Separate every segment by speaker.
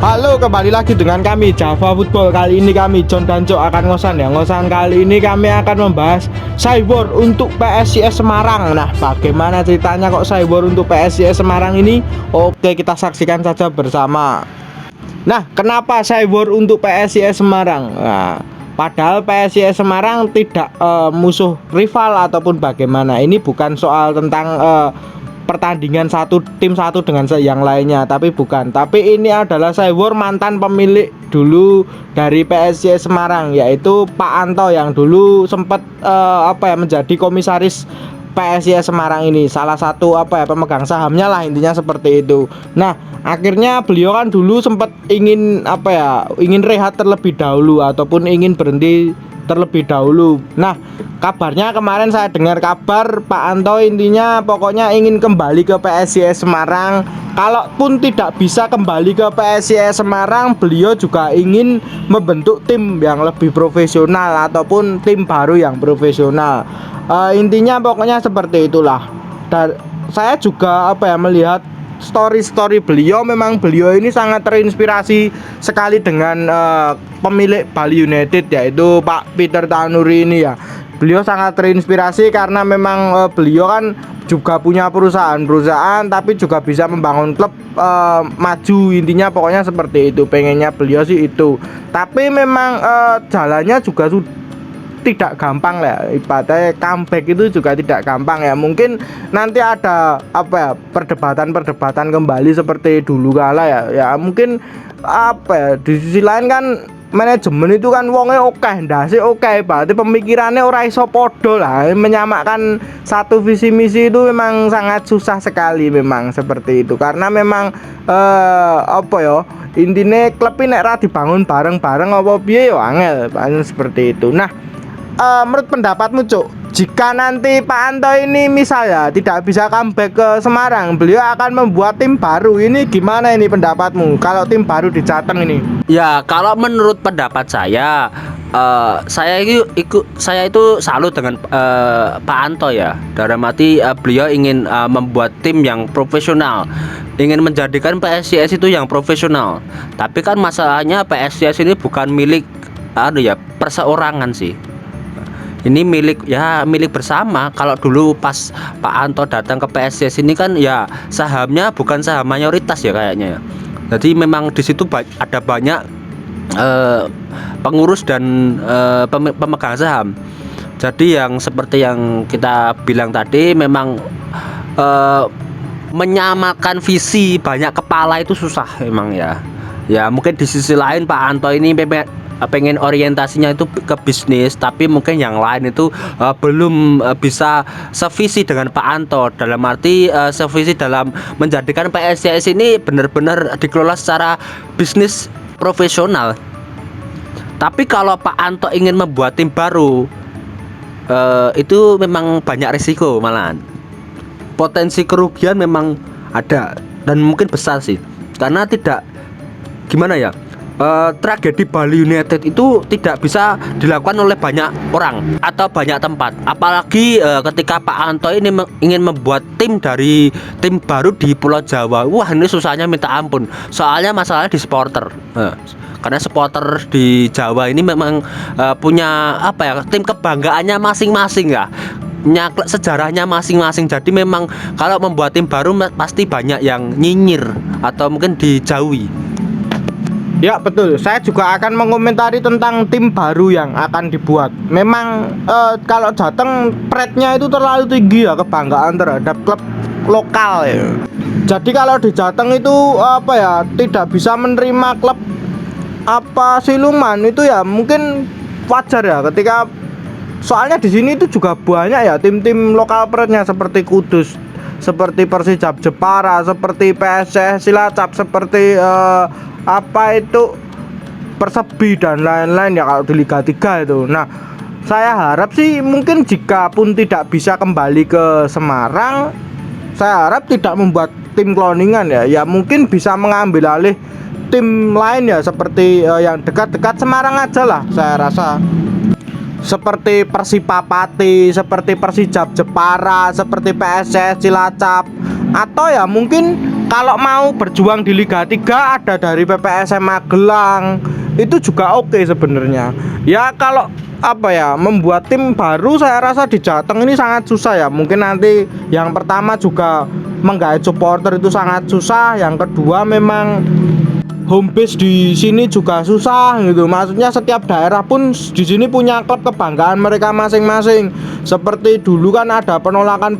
Speaker 1: Halo, kembali lagi dengan kami Java Football. Kali ini kami John dan Cok akan ngosan ya. Ngosan kali ini kami akan membahas cyber untuk PSIS Semarang. Nah, bagaimana ceritanya kok cyber untuk PSIS Semarang ini? Oke, kita saksikan saja bersama. Nah, kenapa cyber untuk PSIS Semarang? Nah, padahal PSIS Semarang tidak musuh rival ataupun bagaimana. Ini bukan soal tentang pertandingan tim satu dengan yang lainnya, tapi bukan. Tapi ini adalah cyber mantan pemilik dulu dari PSIS Semarang, yaitu Pak Anto yang dulu sempat menjadi komisaris PSIS Semarang ini, salah satu pemegang sahamnya lah, intinya seperti itu. Nah, akhirnya beliau kan dulu sempat ingin rehat terlebih dahulu ataupun ingin berhenti terlebih dahulu. Nah, kabarnya kemarin saya dengar kabar Pak Anto intinya pokoknya ingin kembali ke PSIS Semarang. Kalaupun tidak bisa kembali ke PSIS Semarang, beliau juga ingin membentuk tim yang lebih profesional ataupun tim baru yang profesional. Intinya pokoknya seperti itulah. Dan saya juga melihat story beliau, memang beliau ini sangat terinspirasi sekali dengan pemilik Bali United, yaitu Pak Peter Tanuri ini ya. Beliau sangat terinspirasi karena memang beliau kan juga punya perusahaan tapi juga bisa membangun klub maju, intinya pokoknya seperti itu pengennya beliau sih itu. Tapi memang jalannya juga tidak gampang lah, ibaratnya comeback itu juga tidak gampang ya. Mungkin nanti ada perdebatan kembali seperti dulu kala ya mungkin di sisi lain kan manajemen itu kan wonge ndase berarti pemikirannya ora iso podo lah, menyamakan satu visi misi itu memang sangat susah sekali memang seperti itu, karena memang intine klub ini nek ra dibangun bareng-bareng apa piye yo angel seperti itu. Nah, menurut pendapatmu Cuk, jika nanti Pak Anto ini misalnya tidak bisa comeback ke Semarang, beliau akan membuat tim baru, ini gimana ini pendapatmu kalau tim baru di Jateng ini?
Speaker 2: Ya, kalau menurut pendapat saya, saya itu salut dengan Pak Anto ya. Dalam arti beliau ingin membuat tim yang profesional, ingin menjadikan PSIS itu yang profesional. Tapi kan masalahnya PSIS ini bukan milik perseorangan sih. Ini milik bersama. Kalau dulu pas Pak Anto datang ke PSIS ini kan ya sahamnya bukan saham mayoritas ya kayaknya ya. Jadi memang di situ ada banyak pengurus dan pemegang saham. Jadi yang seperti yang kita bilang tadi, memang menyamakan visi banyak kepala itu susah memang ya. Ya mungkin di sisi lain Pak Anto ini pengen orientasinya itu ke bisnis, tapi mungkin yang lain itu belum bisa sevisi dengan Pak Anto, dalam arti sevisi dalam menjadikan PSIS ini benar-benar dikelola secara bisnis profesional. Tapi kalau Pak Anto ingin membuat tim baru, itu memang banyak risiko, malahan potensi kerugian memang ada dan mungkin besar sih, karena tragedi Bali United itu tidak bisa dilakukan oleh banyak orang atau banyak tempat. Apalagi ketika Pak Anto ini ingin membuat tim baru di Pulau Jawa. Wah, ini susahnya minta ampun. Soalnya masalahnya di supporter. Karena supporter di Jawa ini memang punya tim kebanggaannya masing-masing ya. Punya sejarahnya masing-masing. Jadi memang kalau membuat tim baru pasti banyak yang nyinyir atau mungkin dijauhi.
Speaker 1: Ya betul, saya juga akan mengomentari tentang tim baru yang akan dibuat. Memang kalau Jateng pride-nya itu terlalu tinggi ya, kebanggaan terhadap klub lokal ya. Jadi kalau di Jateng itu tidak bisa menerima klub siluman itu ya, mungkin wajar ya ketika soalnya di sini itu juga banyak ya tim-tim lokal pride-nya seperti Kudus, seperti Persijap Jepara, seperti PSS Cilacap, seperti Persebi dan lain-lain ya kalau di Liga 3 itu. Nah, saya harap sih mungkin jika pun tidak bisa kembali ke Semarang, saya harap tidak membuat tim cloningan ya. Ya mungkin bisa mengambil alih tim lain ya, seperti yang dekat-dekat Semarang aja lah saya rasa. Seperti Persipapati, seperti Persijap Jepara, seperti PSS Cilacap, Atau ya mungkin kalau mau berjuang di Liga 3 ada dari PPSM Magelang, itu juga oke sebenarnya. Ya kalau apa ya, membuat tim baru saya rasa di Jateng ini sangat susah ya. Mungkin nanti yang pertama juga menggait supporter itu sangat susah. Yang kedua memang home base di sini juga susah gitu. Maksudnya setiap daerah pun di sini punya klub kebanggaan mereka masing-masing. Seperti dulu kan ada penolakan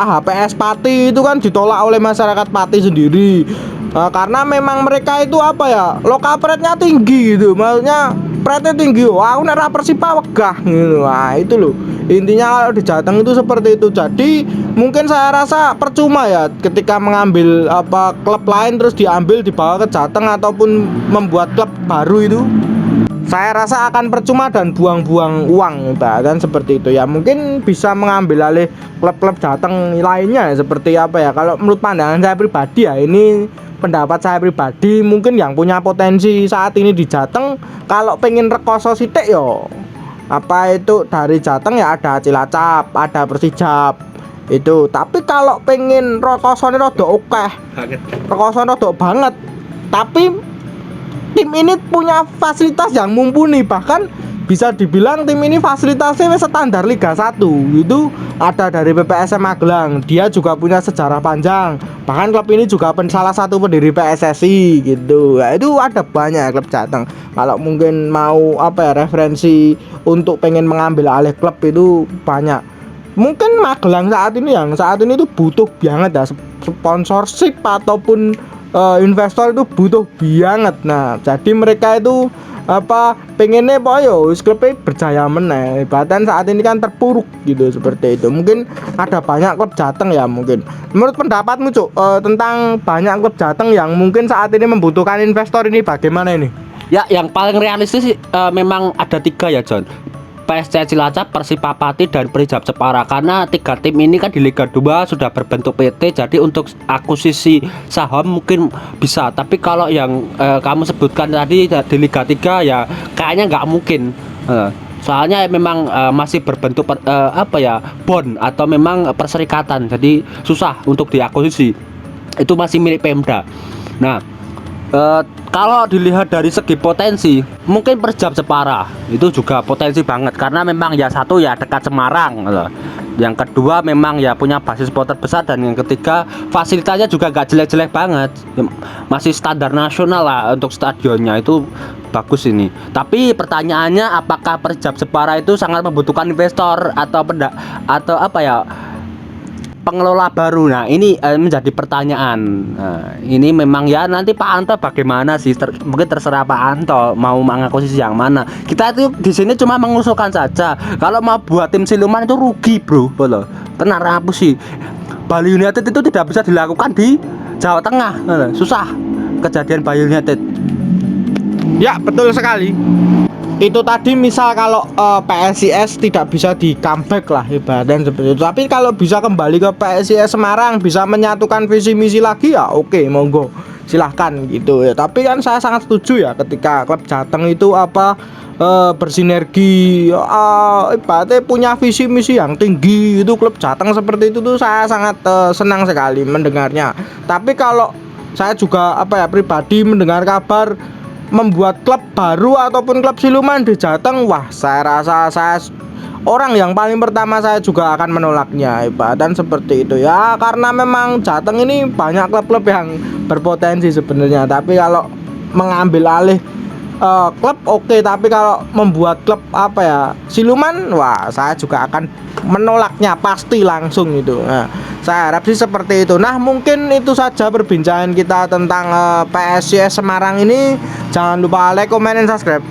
Speaker 1: HPS Pati, itu kan ditolak oleh masyarakat Pati sendiri. Karena memang mereka itu apa ya, lokal pride-nya tinggi gitu. Maksudnya pride-nya tinggi. Wah, aku nek Persipa wegah gitu. Nah, itu loh. Intinya kalau di Jateng itu seperti itu. Jadi mungkin saya rasa percuma ya ketika mengambil apa klub lain terus dibawa ke Jateng ataupun membuat klub baru itu. Saya rasa akan percuma dan buang-buang uang dan seperti itu ya. Mungkin bisa mengambil alih klub-klub Jateng lainnya ya, seperti apa ya. Kalau menurut pandangan saya pribadi ya, ini pendapat saya pribadi, mungkin yang punya potensi saat ini di Jateng kalau pengen rekoso sitik yo apa itu dari Jateng ya ada Cilacap, ada Persijap itu. Tapi kalau pengen rekosone rada akeh, rekosone rada banget, tapi tim ini punya fasilitas yang mumpuni, bahkan bisa dibilang tim ini fasilitasnya standar Liga 1. Itu ada dari PPSM Magelang, dia juga punya sejarah panjang, bahkan klub ini juga salah satu pendiri PSSI gitu ya. Itu ada banyak klub Jateng. Kalau mungkin mau apa ya, referensi untuk pengen mengambil alih klub itu banyak. Mungkin Magelang saat ini tuh butuh banget ya sponsorship ataupun investor itu butuh banget. Nah, jadi mereka itu apa pengennya apa yo klubnya berjaya meneh. Bahkan saat ini kan terpuruk gitu, seperti itu. Mungkin ada banyak klub Jateng ya mungkin. Menurut pendapatmu Cuk, tentang banyak klub Jateng yang mungkin saat ini membutuhkan investor ini bagaimana ini?
Speaker 2: Ya, yang paling realistis sih memang ada 3 ya, John. PSC Cilacap, Persipa Pati, dan Persijap Jepara. Karena 3 tim ini kan di Liga 2 sudah berbentuk PT, jadi untuk akuisisi saham mungkin bisa. Tapi kalau yang kamu sebutkan tadi di Liga 3 ya kayaknya nggak mungkin. Soalnya memang masih berbentuk bond atau memang perserikatan, jadi susah untuk diakuisisi. Itu masih milik Pemda. Nah, kalau dilihat dari segi potensi, mungkin Persijap Jepara itu juga potensi banget, karena memang ya satu ya dekat Semarang, yang kedua memang ya punya basis supporter besar, dan yang ketiga fasilitasnya juga gak jelek-jelek banget, masih standar nasional lah untuk stadionnya, itu bagus ini. Tapi pertanyaannya, apakah Persijap Jepara itu sangat membutuhkan investor atau pengelola baru? Nah, ini menjadi pertanyaan. Nah, ini memang ya nanti Pak Anto bagaimana sih? Mungkin terserah Pak Anto mau mengakuisisi yang mana. Kita itu di sini cuma mengusulkan saja. Kalau mau buat tim siluman itu rugi, bro. Tenar apa sih? Bali United itu tidak bisa dilakukan di Jawa Tengah. Susah kejadian Bali United.
Speaker 1: Ya, betul sekali. Itu tadi misal kalau PSIS tidak bisa di comeback lah ibaratnya seperti itu. Tapi kalau bisa kembali ke PSIS Semarang, bisa menyatukan visi misi lagi ya oke, monggo silahkan gitu ya. Tapi kan saya sangat setuju ya ketika klub Jateng itu bersinergi, ibaratnya punya visi misi yang tinggi. Itu klub Jateng seperti itu tuh saya sangat senang sekali mendengarnya. Tapi kalau saya juga pribadi mendengar kabar membuat klub baru ataupun klub siluman di Jateng, wah saya rasa orang yang paling pertama saya juga akan menolaknya, dan seperti itu ya. Karena memang Jateng ini banyak klub-klub yang berpotensi sebenarnya. Tapi kalau mengambil alih klub oke, tapi kalau membuat klub siluman, wah saya juga akan menolaknya pasti langsung itu. Nah, saya harap sih seperti itu. Nah, mungkin itu saja perbincangan kita tentang PSIS Semarang ini. Jangan lupa like, comment, dan subscribe.